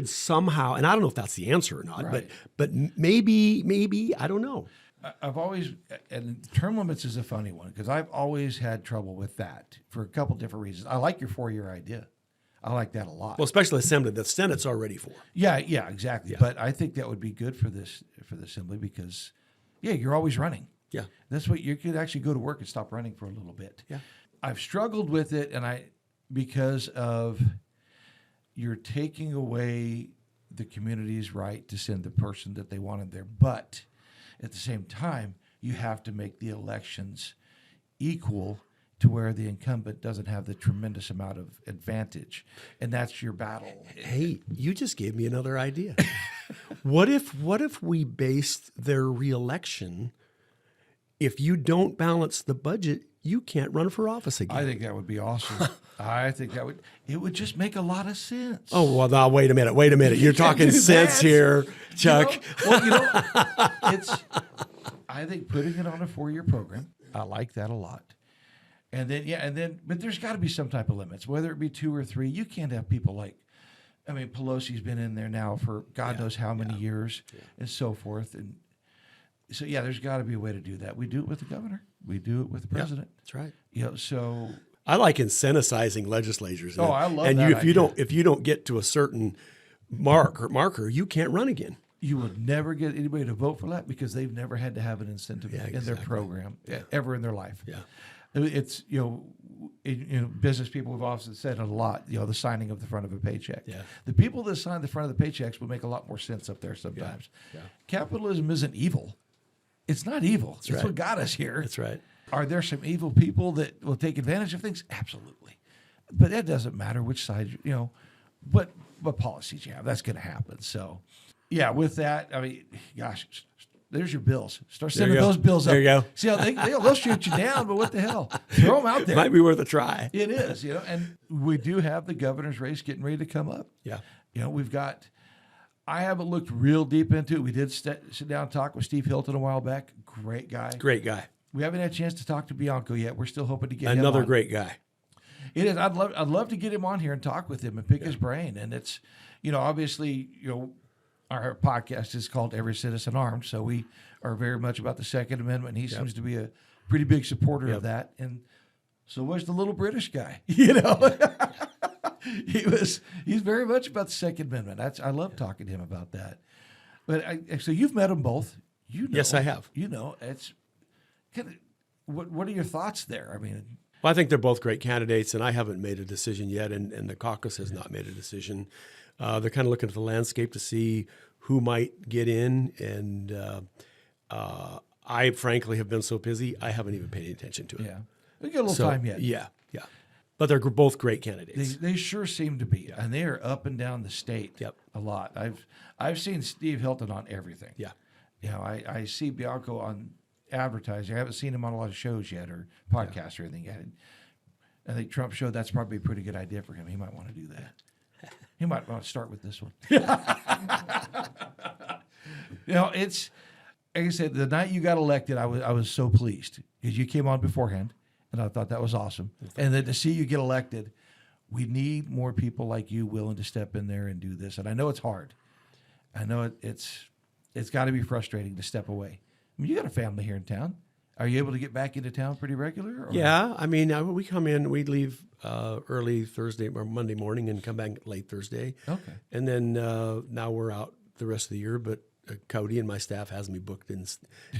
somehow, and I don't know if that's the answer or not, but maybe I don't know. I've always, and term limits is a funny one because I've always had trouble with that for a couple different reasons. I like your 4-year idea. I like that a lot. Well, especially Assembly, the Senate's already for. Yeah, exactly. Yeah. But I think that would be good for the Assembly because, you're always running. Yeah, that's what you could actually go to work and stop running for a little bit. Yeah, I've struggled with it, and because of you're taking away the community's right to send the person that they wanted there, but at the same time, you have to make the elections equal to where the incumbent doesn't have the tremendous amount of advantage. And that's your battle. Hey, you just gave me another idea. What if we based their reelection, if you don't balance the budget, you can't run for office again? I think that would be awesome. I think it would just make a lot of sense. Oh, well, now, wait a minute. You're talking sense here, Chuck. I think putting it on a 4-year program, I like that a lot. And then, but there's got to be some type of limits, whether it be 2 or 3. You can't have people like, I mean, Pelosi's been in there now for God knows how many years and so forth. And so, there's got to be a way to do that. We do it with the governor. We do it with the president. That's right. So I like incentivizing legislatures. Oh, I love that. And if you don't get to a certain marker, you can't run again. You would never get anybody to vote for that because they've never had to have an incentive in their program ever in their life. Yeah. It's, business people have often said it a lot, the signing of the front of a paycheck. Yeah. The people that sign the front of the paychecks will make a lot more sense up there sometimes. Yeah. Yeah. Capitalism isn't evil. It's not evil. That's what got us here. That's right. Are there some evil people that will take advantage of things? Absolutely. But that doesn't matter which side, what policies you have. That's going to happen. So, with that, I mean, gosh, there's your bills. Start sending those bills up. There you go. See how they'll shoot you down, but what the hell? Throw them out there. Might be worth a try. It is, and we do have the governor's race getting ready to come up. Yeah. We've got, I haven't looked real deep into it. We did sit down and talk with Steve Hilton a while back. Great guy. Great guy. We haven't had a chance to talk to Bianco yet. We're still hoping to get another him on. Great guy. It is. I'd love to get him on here and talk with him and pick his brain. And it's, obviously, our podcast is called Every Citizen Armed, so we are very much about the Second Amendment. He seems to be a pretty big supporter of that. And So was the little British guy, you know. He's very much about the Second Amendment. I love talking to him about that. But so you've met them both. You know, yes, I have. You know, what are your thoughts there? I mean, well, I think they're both great candidates, and I haven't made a decision yet, and the caucus has not made a decision. They're kind of looking at the landscape to see who might get in, and I frankly have been so busy, I haven't even paid any attention to it. Yeah, we got a little time yet. Yeah. But they're both great candidates. They sure seem to be, and they are up and down the state. Yep. A lot. I've seen Steve Hilton on everything. Yeah. You know, I see Bianco on advertising. I haven't seen him on a lot of shows yet or podcasts or anything yet. I think Trump showed that's probably a pretty good idea for him. He might want to do that. He might want to start with this one. You know, it's like I said, the night you got elected, I was so pleased because you came on beforehand, and I thought that was awesome. And then to see you get elected, we need more people like you willing to step in there and do this. And I know it's hard. I know it's got to be frustrating to step away. I mean, you got a family here in town. Are you able to get back into town pretty regular? Or? Yeah, I mean, we come in, we leave early Thursday or Monday morning and come back late Thursday. Okay. And then now we're out the rest of the year, but Cody and my staff has me booked in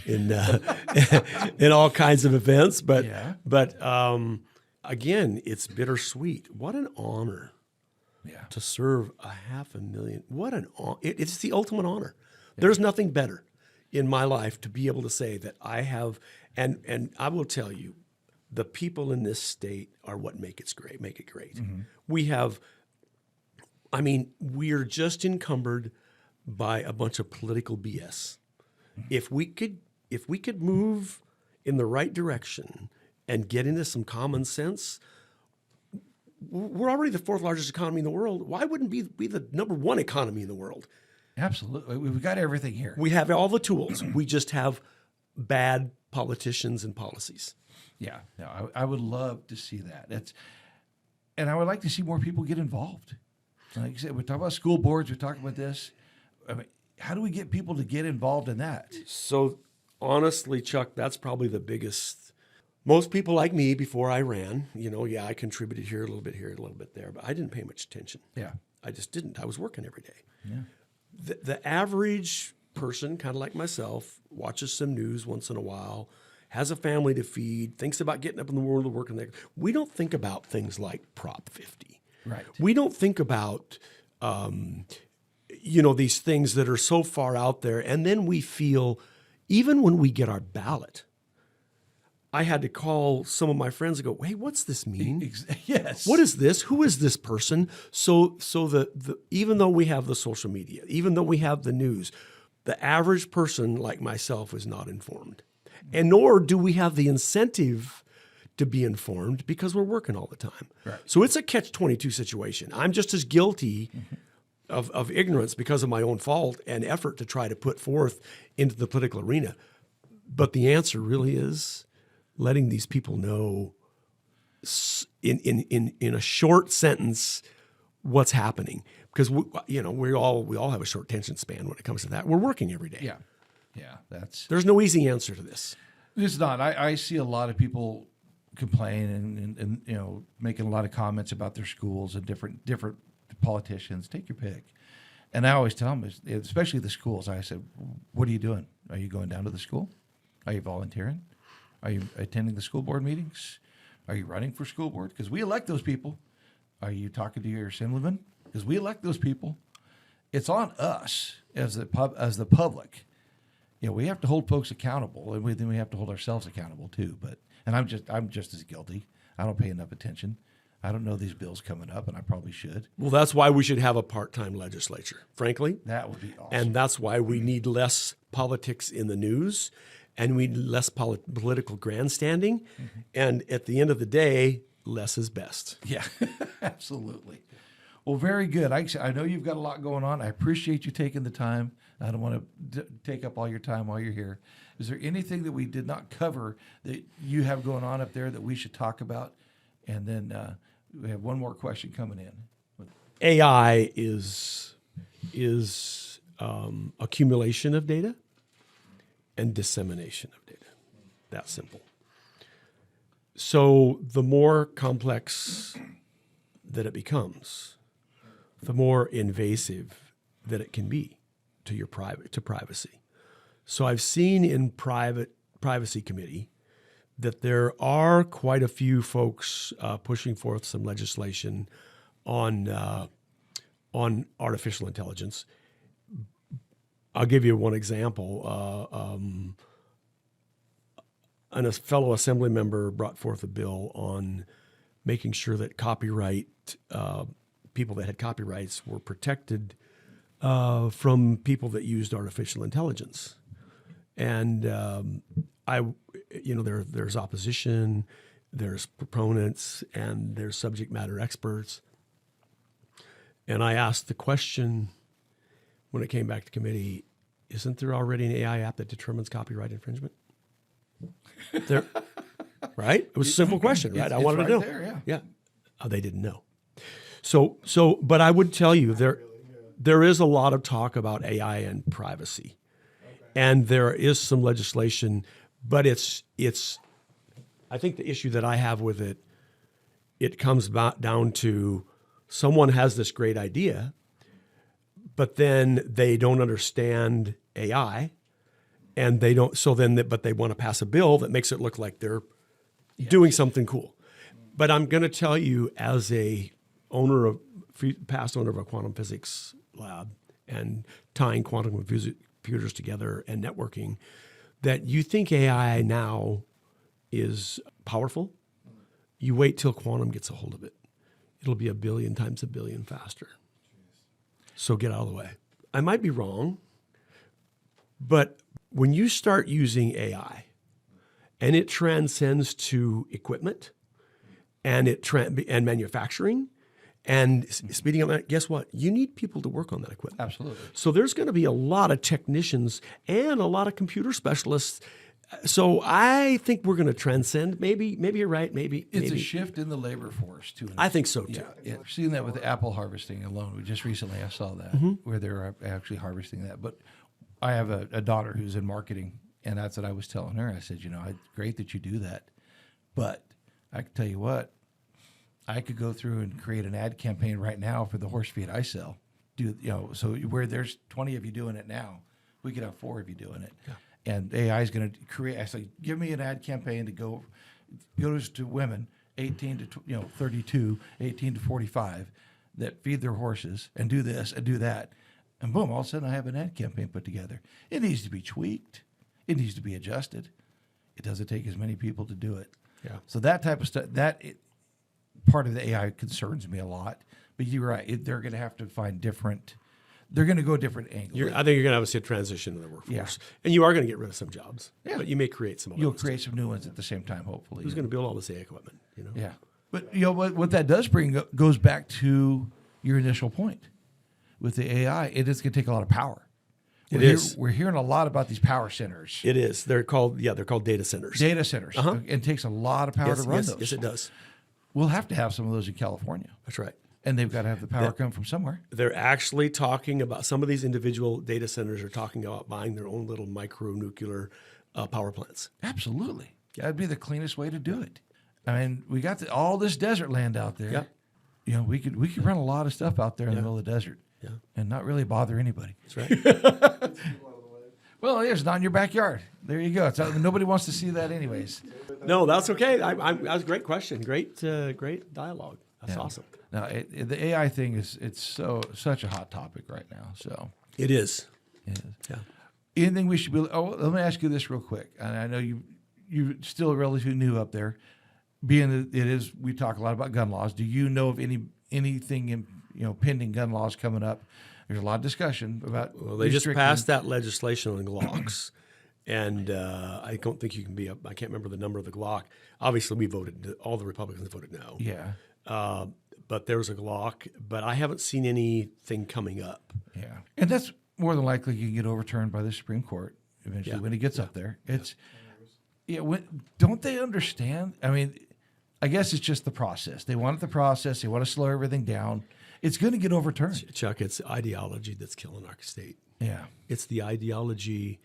in all kinds of events. But again, it's bittersweet. What an honor to serve 500,000. What an honor. It's the ultimate honor. Yeah. There's nothing better in my life to be able to say that I have, and I will tell you, the people in this state are what make it great. Mm-hmm. We have, I mean, we're just encumbered by a bunch of political BS. Mm-hmm. If we could move in the right direction and get into some common sense, we're already the fourth largest economy in the world. Why wouldn't we be the number one economy in the world? Absolutely. We've got everything here. We have all the tools. We just have bad politicians and policies. Yeah. No, I would love to see that. And I would like to see more people get involved. Like you said, we're talking about school boards. We're talking about this. I mean, how do we get people to get involved in that? So honestly, Chuck, that's probably the biggest. Most people like me before I ran, I contributed here, a little bit there, but I didn't pay much attention. Yeah. I just didn't. I was working every day. Yeah. The average person, kind of like myself, watches some news once in a while, has a family to feed, thinks about getting up in the world of work. We don't think about things like Prop 50. Right. We don't think about, these things that are so far out there. And then we feel, even when we get our ballot, I had to call some of my friends and go, hey, what's this mean? Yes. What is this? Who is this person? So even though we have the social media, even though we have the news, the average person like myself is not informed. And nor do we have the incentive to be informed because we're working all the time. Right. So it's a catch-22 situation. I'm just as guilty of ignorance because of my own fault and effort to try to put forth into the political arena. But the answer really is letting these people know in a short sentence what's happening, because we all have a short attention span when it comes to that. We're working every day. Yeah. There's no easy answer to this. It's not. I see a lot of people complain and making a lot of comments about their schools and different politicians. Take your pick. And I always tell them, especially the schools, I said, what are you doing? Are you going down to the school? Are you volunteering? Are you attending the school board meetings? Are you running for school board? Because we elect those people. Are you talking to your assemblyman? Because we elect those people. It's on us as the public. We have to hold folks accountable, and then we have to hold ourselves accountable too. And I'm just as guilty. I don't pay enough attention. I don't know these bills coming up, and I probably should. Well, that's why we should have a part-time legislature, frankly. That would be awesome. And that's why we need less politics in the news, and we need less political grandstanding. Mm-hmm. And at the end of the day, less is best. Yeah, absolutely. Well, very good. I know you've got a lot going on. I appreciate you taking the time. I don't want to take up all your time while you're here. Is there anything that we did not cover that you have going on up there that we should talk about? And then we have one more question coming in. AI is accumulation of data and dissemination of data. That simple. So the more complex that it becomes, the more invasive that it can be to privacy. So I've seen in privacy committee that there are quite a few folks pushing forth some legislation on artificial intelligence. I'll give you one example. A fellow assembly member brought forth a bill on making sure that people that had copyrights were protected from people that used artificial intelligence. And there's opposition, there's proponents, and there's subject matter experts. And I asked the question when it came back to committee, isn't there already an AI app that determines copyright infringement? Right? It was a simple question, right? I wanted to know. There, yeah. Oh, they didn't know. So, but I would tell you there is a lot of talk about AI and privacy, and there is some legislation, but it's. I think the issue that I have with it comes down to someone has this great idea, but then they don't understand AI, and they don't. So then, but they want to pass a bill that makes it look like they're doing something cool. But I'm going to tell you, as a past owner of a quantum physics lab and tying quantum computers together and networking, that you think AI now is powerful. You wait till quantum gets a hold of it. It'll be 1 billion times 1 billion faster. So get out of the way. I might be wrong, but when you start using AI and it transcends to equipment and and manufacturing and speeding up that, guess what? You need people to work on that equipment. Absolutely. So there's going to be a lot of technicians and a lot of computer specialists. So I think we're going to transcend. Maybe you're right. Maybe it's a shift in the labor force too. I think so too. Yeah. We're seeing that with the apple harvesting alone. Just recently I saw that where they're actually harvesting that. But I have a daughter who's in marketing, and that's what I was telling her. I said, it's great that you do that, but I can tell you what, I could go through and create an ad campaign right now for the horse feed I sell. So where there's 20 of you doing it now, we could have 4 of you doing it. Yeah. And AI is going to create. I say, give me an ad campaign to go to women 18 to 32, 18 to 45 that feed their horses and do this and do that, and boom! All of a sudden, I have an ad campaign put together. It needs to be tweaked. It needs to be adjusted. It doesn't take as many people to do it. Yeah. So that type of stuff, part of the AI concerns me a lot. But you're right. They're going to have to find different. They're going to go different angles. I think you're going to have to see a transition in the workforce, and you are going to get rid of some jobs. Yeah. But you may create some. You'll create some new ones at the same time, hopefully. Who's going to build all this AI equipment? Yeah. But what that does bring goes back to your initial point with the AI. It is going to take a lot of power. We're hearing a lot about these power centers. It is. They're called data centers. Data centers. Uh-huh. It takes a lot of power to run those. Yes, it does. We'll have to have some of those in California. That's right. And they've got to have the power come from somewhere. They're actually talking about, some of these individual data centers are talking about buying their own little micro-nuclear power plants. Absolutely. That'd be the cleanest way to do it. I mean, we got all this desert land out there. Yeah. We could run a lot of stuff out there in the middle of the desert. Yeah. And not really bother anybody. That's right. Well, it's not in your backyard. There you go. Nobody wants to see that anyways. No, that's okay. That was a great question. Great dialogue. That's awesome. Now, the AI thing it's such a hot topic right now. So it is. Yeah. Anything we should be? Oh, let me ask you this real quick. And I know you're still relatively new up there. Being that it is, we talk a lot about gun laws. Do you know of anything in pending gun laws coming up? There's a lot of discussion about. Well, they just passed that legislation on Glocks, and I don't think you can be up. I can't remember the number of the Glock. Obviously, we voted. All the Republicans voted no. Yeah. But there was a Glock, but I haven't seen anything coming up. Yeah, and that's more than likely you can get overturned by the Supreme Court eventually when it gets up there. It's don't they understand? I mean, I guess it's just the process. They want the process. They want to slow everything down. It's going to get overturned. Chuck, it's ideology that's killing our state. Yeah. It's the ideology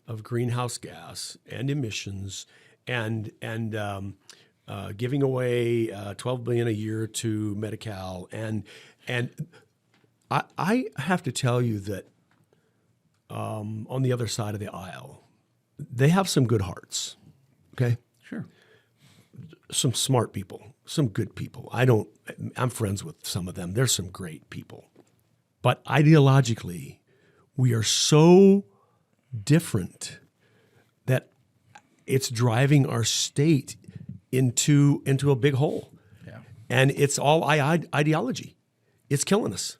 of greenhouse gas and emissions and giving away $12 billion a year to Medi-Cal, and I have to tell you that on the other side of the aisle, they have some good hearts. Okay, Sure. some smart people, some good people. I'm friends with some of them. There's some great people, but ideologically, we are so different that it's driving our state into a big hole. Yeah. And it's all ideology. It's killing us.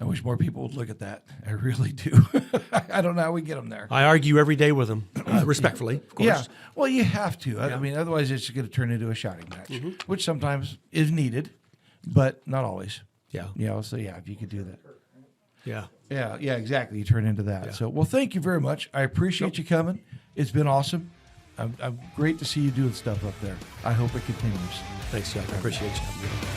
I wish more people would look at that. I really do. I don't know how we get them there. I argue every day with them, respectfully, of course. Yeah. Well, you have to. I mean, otherwise it's going to turn into a shouting match, which sometimes is needed, but not always. Yeah. So if you could do that. Yeah. Yeah, exactly. You turn into that. Yeah. So, well, thank you very much. I appreciate you coming. It's been awesome. I'm great to see you doing stuff up there. I hope it continues. Thanks, Chuck. I appreciate you.